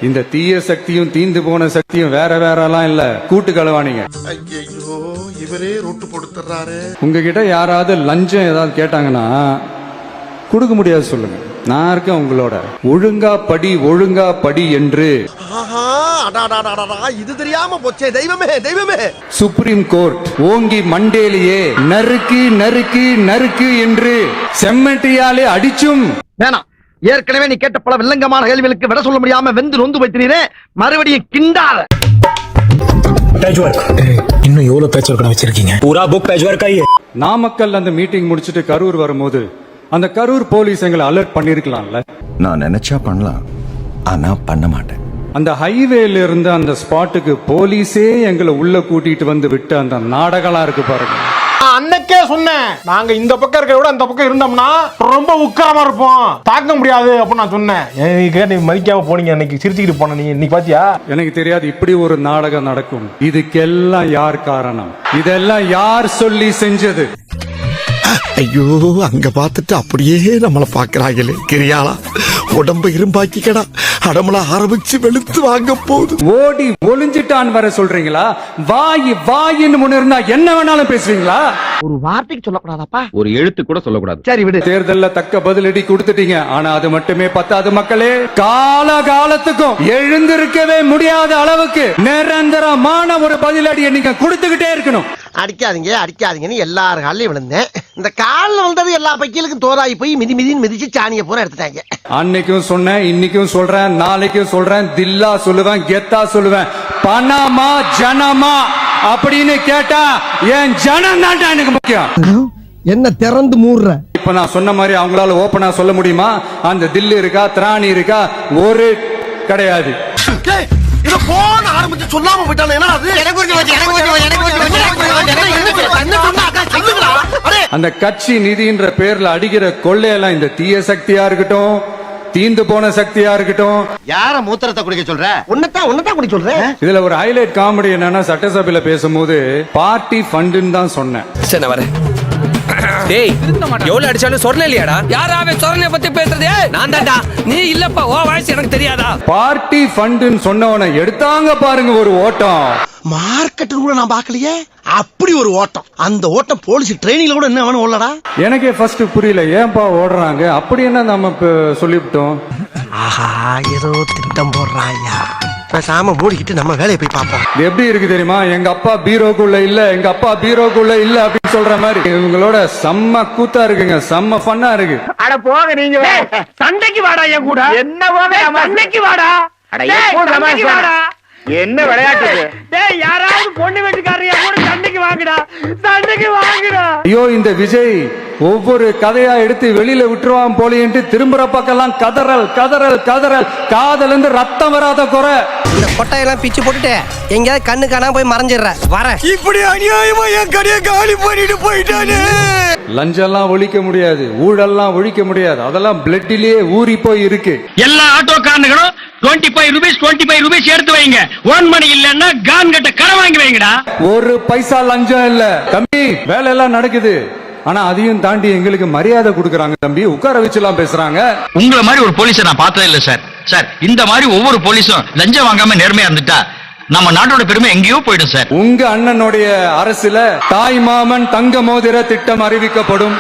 இந்த தீய சக்தியும் தீந்து போன சக்தியும் வேற வேறலாம் இல்ல, கூட்டு களவாணிங்க. ஐயோ இவரே ரொட்டு போட்டுறாரு. உங்ககிட்ட யாராவது லஞ்சம் ஏதாவது கேட்டாங்கன்னா கொடுக்க முடியாது சொல்லுங்க, நான் இருக்கேன் உங்களோட. ஒழுங்கா படி என்று இது தெரியாம போச்சே. தெய்வமே தெய்வமே. சுப்ரீம் கோர்ட் ஓங்கி மண்டேலியே நறுக்கு நறுக்கு நறுக்கு என்று செம்மட்டியாலே அடிச்சும் வேணாம். ஏற்கனவே நீ கேட்ட பல வில்லங்கமான கேள்விகளுக்கு விட சொல்ல முடியாம வெந்து நொந்து வைத்தினீரே, மறுபடியும் கிண்டாத. இன்னும் எவ்வளவு பேட்ச் ஒர்க் வச்சிருக்கீங்க? பூரா புக் பேட்ச் ஒர்க் ஆயி. நாமக்கல் அந்த மீட்டிங் முடிச்சிட்டு கரூர் வரும்போது அந்த கரூர் போலீஸ் எங்களை அலர்ட் பண்ணிருக்கலாம்ல. நான் நினைச்சா பண்ணலாம், ஆனா பண்ண மாட்டேன். அந்த ஹைவேல இருந்து அந்த ஸ்பாட்டுக்கு போலீஸே எங்களை உள்ள கூட்டிட்டு வந்து விட்டு அந்த நாடகம்லாம் இருக்கு பாருங்க. அன்னைக்கே சொன்னேன், நாங்க இந்த பக்கம் இருக்கிற விட அந்த பக்கம் இருந்தோம்னா ரொம்ப உட்காரமா இருப்போம், தாக்க முடியாது அப்படின்னு நான் சொன்னேன். நீ மதிக்காம போனீங்க, அன்னைக்கு சிரிச்சுக்கிட்டு போன நீ இன்னைக்கு பாத்தியா? எனக்கு தெரியாது இப்படி ஒரு நாடகம் நடக்கும். இதுக்கெல்லாம் யார் காரணம்? இதெல்லாம் யார் சொல்லி செஞ்சது? ஐயோ அங்க பார்த்துட்டு அப்படியே நம்மள பாக்குறாங்களே. கிரியாளா உடம்பு இரும்பாக்கிக்கடா, அடமல ஆரம்பிச்சு வெளுத்து வாங்க போகுது. ஓடி ஒளிஞ்சிட்டான் வர சொல்றீங்களா? வாயின்னு முன்னிருந்தா என்ன வேணாலும் பேசுவீங்களா? ஒரு வார்த்தைக்கு சொல்லக்கூடாதாப்பா, ஒரு எழுத்து கூட சொல்லக்கூடாது. சரி விடு. தேர்தல்ல தக்க பதிலடி கொடுத்துட்டீங்க, ஆனா அது மட்டுமே பத்தாது மக்களே. காலத்துக்கும் எழுந்திருக்கவே முடியாத அளவுக்கு நிரந்தரமான ஒரு பதிலடியை நீங்க கொடுத்துக்கிட்டே இருக்கணும். அடிக்காதீங்கன்னு எல்லாரும் காலையும் விழுந்தேன். இந்த காலில் வந்தது எல்லா பைக்கிலுக்கும் தோதாயி போய் மிதிச்சு சாணியை பூரா எடுத்துட்டாங்க. அன்னைக்கும் சொன்னேன், இன்னைக்கும் சொல்றேன், நாளைக்கும் சொல்றேன், தில்லா சொல்லுவேன், கெத்தா சொல்லுவேன். பணமா ஜனமா அப்படின்னு கேட்டா என் ஜனம் தான் எனக்கு முக்கியம். என்ன திறந்து மூடுற? இப்ப நான் சொன்ன மாதிரி அவங்களால ஓபனா சொல்ல முடியுமா? அந்த தில்லு இருக்கா, திராணி இருக்கா? ஒரு கிடையாது. போன ஆரம்பிச்சு சொல்லாம போயிட்டானே. அந்த கட்சி நிதின்ற பேர்ல அடிக்கிற கொள்ளையெல்லாம் இந்த தீய சக்தியா இருக்கட்டும், தீந்து போன சக்தியா இருக்கட்டும். யார மூத்திரத்தை குடிக்க சொல்ற? உன்னதான் குடிக்க சொல்றேன். இதுல ஒரு ஹைலைட் காமெடி என்னன்னா, சட்டசபையில பேசும்போது பார்ட்டி ஃபண்டுன்னு தான் சொன்னேன். சரி நான் வரேன். டேய் எவ்வளவு அடிச்சாலும் சொர்ண இல்லையாடா? யாராவே சொர்ண பத்தி பேசுறதே? நான் தான்டா. நீ இல்லப்பா, ஓ வாய்ஸ் எனக்கு தெரியாதா? பார்ட்டி ஃபண்டுன்னு சொன்னவன எடுத்தாங்க பாருங்க ஒரு ஓட்டம். மார்க்கெட் கூட நான் பாக்கலையே. அப்படி ஒரு ஓட்டம். அந்த ஓட்டம் போலீஸ் ட்ரைனிங்ல கூட என்ன வேணும் ஓடலடா. எனக்கே ஃபர்ஸ்ட் புரியல, ஏன்பா ஓடுறாங்க? அப்படி என்ன நம்ம சொல்லிவிட்டோம்? ஆஹா ஏதோ திட்டம் போடுறாயா. பேசாம மூடிக்கிட்டு நம்ம வேலையை போய் பார்ப்போம். இது எப்படி இருக்கு தெரியுமா? எங்க அப்பா பீரோக்குள்ள இல்ல, எங்க அப்பா பீரோக்குள்ள இல்ல அப்படின்னு சொல்ற மாதிரி. இவங்களோட செம்ம கூத்தா இருக்குங்க, செம்ம ஃபன்னா இருக்கு. அட போக நீங்க சண்டைக்கு வாடா என் கூட. என்ன போக சண்டைக்கு வாடா. என்ன விளையாட்டு? டேய் யாராவது பொண்ணு வீட்டுக்காரங்க கூட சண்டைக்கு வாங்குடா, சண்டைக்கு வாங்குடா. ஐயோ இந்த விஜய் ஒவ்வொரு கதையா எடுத்து வெளியில விட்டுருவான் போலின்ட்டு திரும்புற பக்கம்லாம் கதறல் கதறல் கதறல். காதல இருந்து ரத்தம் வராத குறை. இந்த கொட்டையெல்லாம் பிச்சு போட்டுட்டு எங்கேயாவது கண்ணு காணாம போய் மறைஞ்சிடுற. வரேன். இப்படி அநியாயமா என் கடையை காலி பண்ணிட்டு போயிட்டானே. லஞ்சம்லாம் ஒழிக்க முடியாது, ஊழல்லாம் ஒழிக்க முடியாது, அதெல்லாம் பிளட்டிலேயே ஊறி போய் இருக்கு. எல்லா ஆட்டோக்காரனுங்களும் 25 ரூபீஸ் எடுத்து வைங்க. ஒன் மணி இல்லன்னா கான் கட்ட கடன் வாங்கி வைங்கடா. ஒரு பைசா லஞ்சம் இல்ல தம்பி, வேலை எல்லாம் நடக்குது. ஆனா அதையும் தாண்டி எங்களுக்கு மரியாதை கொடுக்கறாங்க தம்பி, உட்கார வச்சுலாம் பேசுறாங்க. உங்களை மாதிரி ஒரு போலீஸை நான் பார்த்ததே இல்ல சார். சார் இந்த மாதிரி ஒவ்வொரு போலீஸும் லஞ்சம் வாங்காம நேர்மையா இருந்துட்டா நம்ம நாட்டோட பெருமை எங்கேயோ போயிடும் சார். உங்க அண்ணனுடைய அரசுல தாய் மாமன் தங்க மோதிர திட்டம் அறிவிக்கப்படும்.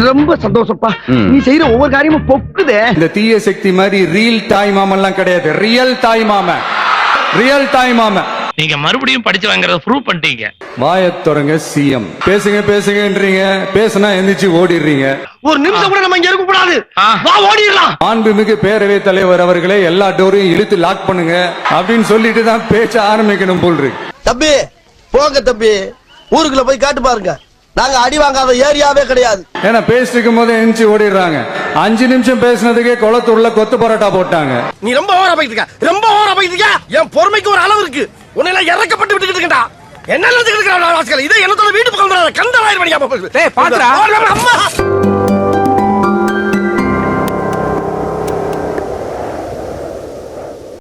ரொம்ப சந்தோஷப்பா. நீ செய்யற ஒவ்வொரு காரியமும் பொக்குதே. இந்த தீய சக்தி மாதிரி ரியல் தாய் மாமன்லாம் கிடையாது. ரியல் தாய் மாமன், ரியல் தாய் மாமன். நீங்க மறுபடியும் படிச்சு வாங்குறத ப்ரூவ் பண்ணிட்டீங்க. வாயத் தொடங்க சிஎம். பேசுங்கன்றீங்க, பேசினா எந்திரிச்சு ஓடிடுறீங்க. ஒரு நிமிஷம் கூட நம்ம இங்க இருக்க கூடாது, வா ஓடிடலாம். மாண்புமிகு பேரவைத் தலைவர் அவர்களே எல்லா டோரையும் இழுத்து லாக் பண்ணுங்க அப்படின்னு சொல்லிட்டு தான் பேச்ச ஆரம்பிக்கணும் போல் இருக்கு. தம்பி போங்க தம்பி, ஊருக்குள்ள போய் காட்டு பாருங்க. நாங்க அடி வாங்காத ஏரியாவே கிடையாது. ஏன்னா பேசிட்டு இருக்கும் போது எந்திரிச்சு ஓடிடுறாங்க. 5 நிமிஷம் பேசினதுக்கே குளத்தூர்ல கொத்து பரோட்டா போட்டாங்க. நீ ரொம்ப ஓவரா போயிட்டு இருக்க. என் பொறுமைக்கு ஒரு அளவு இருக்கு. உன்னை இறக்கப்பட்டு விட்டுக்கிட்டு இருக்கா. என்ன நினைச்சுக்கிட்டு இருக்க? இதை என்னத்தோட வீட்டு பக்கம் கந்தலாயிரம்.